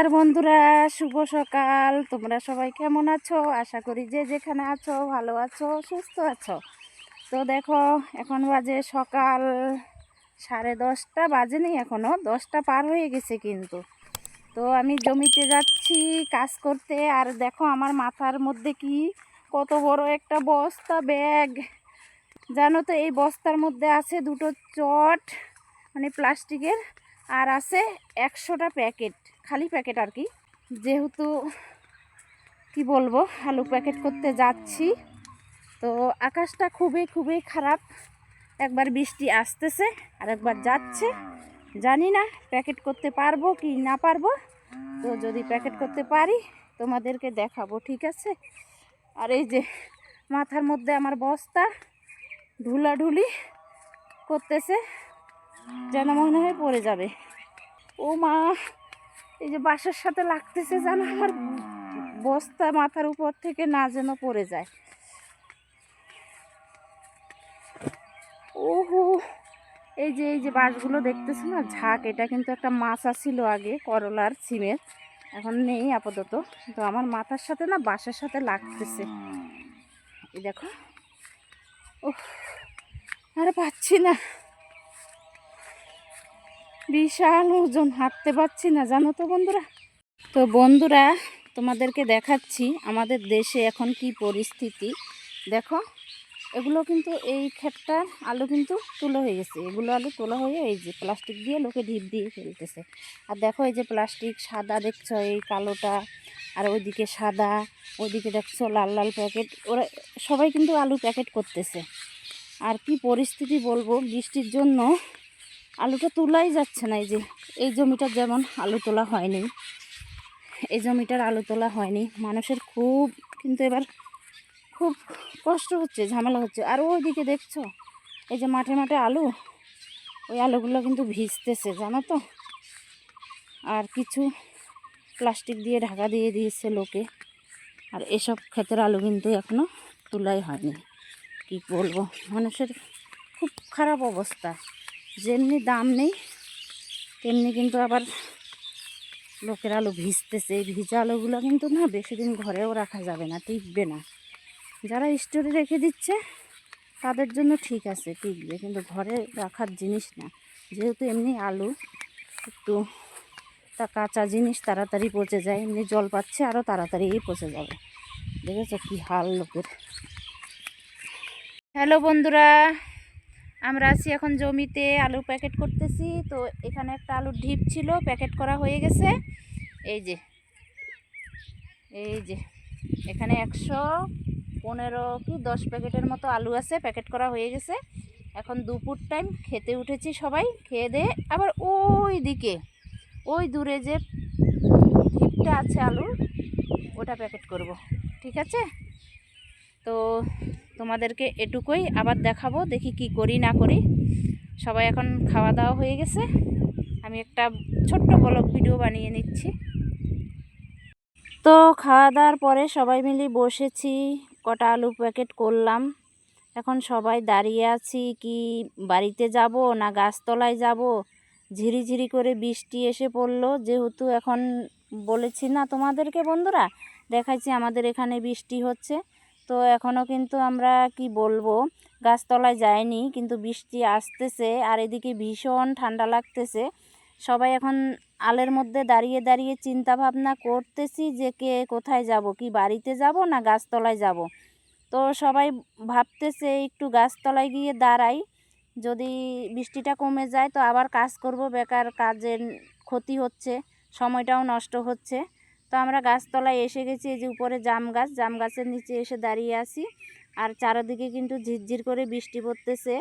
নমস্কার বন্ধুরা, শুভ সকাল। তোমরা সবাই কেমন আছো? আশা করি যে যেখানে আছো ভালো আছো, সুস্থ আছো। তো দেখো, এখন বাজে সকাল 10:30 বাজেনি, এখনও 10টা পার হয়ে গেছে কিন্তু। তো আমি জমিতে যাচ্ছি কাজ করতে। আর দেখো আমার মাথার মধ্যে কি কত বড় একটা বস্তা ব্যাগ, জানো তো। এই বস্তার মধ্যে আছে দুটো চট, মানে প্লাস্টিকের, আর আছে 100টা প্যাকেট, খালি প্যাকেট আর কি। যেহেতু কি বলবো, আলু প্যাকেট করতে যাচ্ছি, তো আকাশটা খুবই খুবই খারাপ। একবার বৃষ্টি আসতেছে আর একবার যাচ্ছে। জানি না প্যাকেট করতে পারবো কি না পারবো। তো যদি প্যাকেট করতে পারি তোমাদেরকে দেখাবো, ঠিক আছে। আর এই যে মাথার মধ্যে আমার বস্তা, ঢুলাঢুলি করতেছে, যেন মনে হয় পড়ে যাবে। ও মা, এই যে বাসার সাথে লাগতেছে, যেন আমার বস্তা মাথার উপর থেকে না যেন পড়ে যায়। ওহো, এই যে বাঁশগুলো দেখতেছো না, ঝাঁক। এটা কিন্তু একটা মাছ ছিল আগে, করলার সিমের, এখন নেই আপাতত। তো আমার মাথার সাথে না বাঁশের সাথে লাগতেছে, এই দেখো। ওহ, আরে পাচ্ছি না, বিশাল ওজন, হাঁটতে পারছি না, জানো তো বন্ধুরা। তো বন্ধুরা, তোমাদেরকে দেখাচ্ছি আমাদের দেশে এখন কি পরিস্থিতি। দেখো, এগুলো কিন্তু এই ক্ষেতটা আলু কিন্তু তোলা হয়ে গেছে। এগুলো আলু তোলা হয়ে এই যে প্লাস্টিক দিয়ে লোকে ঢিপ দিয়ে ফেলতেছে। আর দেখো, এই যে প্লাস্টিক সাদা দেখছো, এই কালোটা, আর ওইদিকে সাদা, ওইদিকে দেখছো লাল লাল প্যাকেট। ওরা সবাই কিন্তু আলু প্যাকেট করতেছে। আর কি পরিস্থিতি বলবো, বৃষ্টির জন্য আলুটা তোলাই যাচ্ছে না। এই যে এই জমিটার যেমন আলু তোলা হয়নি, এই জমিটার আলু তোলা হয়নি। মানুষের খুব কিন্তু এবার খুব কষ্ট হচ্ছে, ঝামেলা হচ্ছে। আর ওইদিকে দেখছো এই যে মাঠে মাঠে আলু, ওই আলুগুলো কিন্তু ভিজতেছে, জানো তো। আর কিছু প্লাস্টিক দিয়ে ঢাকা দিয়ে দিয়েছে লোকে। আর এসব ক্ষেতের আলু কিন্তু এখনও তোলাই হয়নি। কি বলবো, মানুষের খুব খারাপ অবস্থা। যেমনি দাম নেই তেমনি কিন্তু আবার লোকের আলু ভিজতেছে। এই ভিজা আলুগুলো কিন্তু না বেশি দিন ঘরেও রাখা যাবে না, টিকবে না। যারা স্টোরে রেখে দিচ্ছে তাদের জন্য ঠিক আছে, টিকবে, কিন্তু ঘরে রাখার জিনিস না। যেহেতু এমনি আলু একটু তা কাঁচা জিনিস তাড়াতাড়ি পচে যায়, এমনি জল পাচ্ছে আরও তাড়াতাড়ি পচে যাবে। দেখেছো কি হাল লোকের। হ্যালো বন্ধুরা, আমরা আছি এখন জমিতে, আলু প্যাকেট করতেছি। তো এখানে একটা আলুর ঢিপ ছিল, প্যাকেট করা হয়ে গেছে। এই যে এখানে 115 কি 10 প্যাকেটের মতো আলু আছে, প্যাকেট করা হয়ে গেছে। এখন দুপুর টাইম, খেতে উঠেছি সবাই। খেয়ে দিয়ে আবার ওই দিকে, ওই দূরে যে ঢিপটা আছে আলুর, ওটা প্যাকেট করব, ঠিক আছে। তো তোমাদেরকে এটুকুই আবার দেখাবো, দেখি কি করি না করি। সবাই এখন খাওয়া দাওয়া হয়ে গেছে, আমি একটা ছোট্ট ব্লগ ভিডিও বানিয়ে নিচ্ছি। তো খাওয়া দাওয়ার পরে সবাই মিলে বসেছি, কটা আলু প্যাকেট করলাম। এখন সবাই দাঁড়িয়ে আছি, কি বাড়িতে যাব না গাছতলায় যাব। ঝিরিঝিরি করে বৃষ্টি এসে পড়লো। যেহেতু এখন বলেছি না তোমাদেরকে বন্ধুরা, দেখাইছি আমাদের এখানে বৃষ্টি হচ্ছে। তো এখনও কিন্তু আমরা কি বলবো, গাছতলায় যাইনি, কিন্তু বৃষ্টি আসতেছে। আর এদিকে ভীষণ ঠান্ডা লাগতেছে। সবাই এখন আলের মধ্যে দাঁড়িয়ে দাঁড়িয়ে চিন্তা ভাবনা করতেছি যে কে কোথায় যাব, কি বাড়িতে যাব না গাছতলায় যাব। তো সবাই ভাবতেছে একটু গাছতলায় গিয়ে দাঁড়াই, যদি বৃষ্টিটা কমে যায় তো আবার কাজ করব, বেকার কাজের ক্ষতি হচ্ছে, সময়টাও নষ্ট হচ্ছে। তো আমরা গাছতলায় এসে গেছি। এই যে উপরে জাম গাছের নিচে এসে দাঁড়িয়ে আছি। আর চারিদিকে কিন্তু ঝিরঝির করে বৃষ্টি পড়তেছে।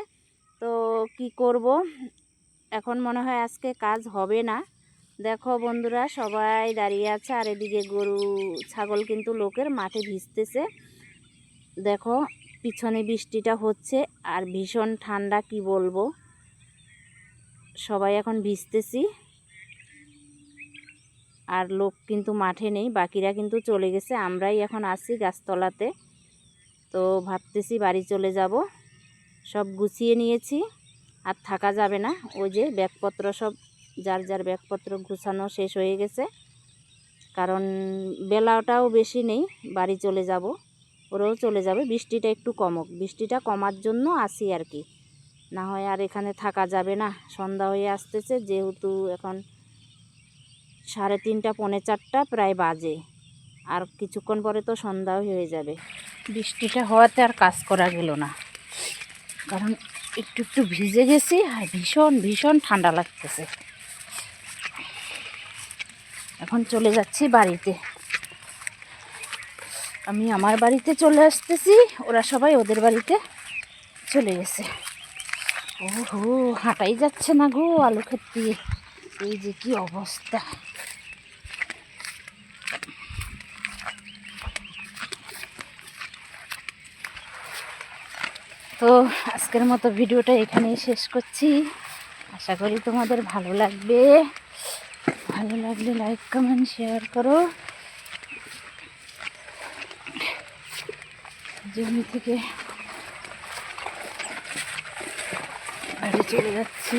তো কি করব, এখন মনে হয় আজকে কাজ হবে না। দেখো বন্ধুরা, সবাই দাঁড়িয়ে আছে। আর এদিকে গরু ছাগল কিন্তু লোকের মাঠে ভিজতেছে। দেখো পিছনে বৃষ্টিটা হচ্ছে আর ভীষণ ঠান্ডা, কি বলবো। সবাই এখন ভিজতেছি, আর লোক কিন্তু মাঠে নেই, বাকিরা কিন্তু চলে গেছে। আমরাই এখন আছি গাছতলাতে। তো ভাবতেছি বাড়ি চলে যাব, সব গুছিয়ে নিয়েছি, আর থাকা যাবে না। ওই যে ব্যাগপত্র সব, যার যার ব্যাগপত্র গুছানো শেষ হয়ে গেছে। কারণ বেলাটাও বেশি নেই, বাড়ি চলে যাব, ওরাও চলে যাবে। বৃষ্টিটা একটু কমুক, বৃষ্টিটা কমার জন্য আসি আর কি, না হয় আর এখানে থাকা যাবে না। সন্ধ্যা হয়ে আসতেছে, যেহেতু এখন 3:30 পৌনে 4টা প্রায় বাজে, আর কিছুক্ষণ পরে তো সন্ধ্যাও হয়ে যাবে। বৃষ্টিটা হওয়াতে আর কাজ করা গেল না, কারণ একটু একটু ভিজে গেছি আর ভীষণ ভীষণ ঠান্ডা লাগতেছে। এখন চলে যাচ্ছি বাড়িতে, আমি আমার বাড়িতে চলে আসতেছি, ওরা সবাই ওদের বাড়িতে চলে গেছে। ওহো, হাঁটাই যাচ্ছে না গো আলু ক্ষেত দিয়ে, এই যে কি অবস্থা। তো আজকের মতো ভিডিওটা এখানেই শেষ করছি, আশা করি তোমাদের ভালো লাগবে। ভালো লাগলে লাইক কমেন্ট শেয়ার করো। জমি থেকে বাড়ি চলে যাচ্ছি।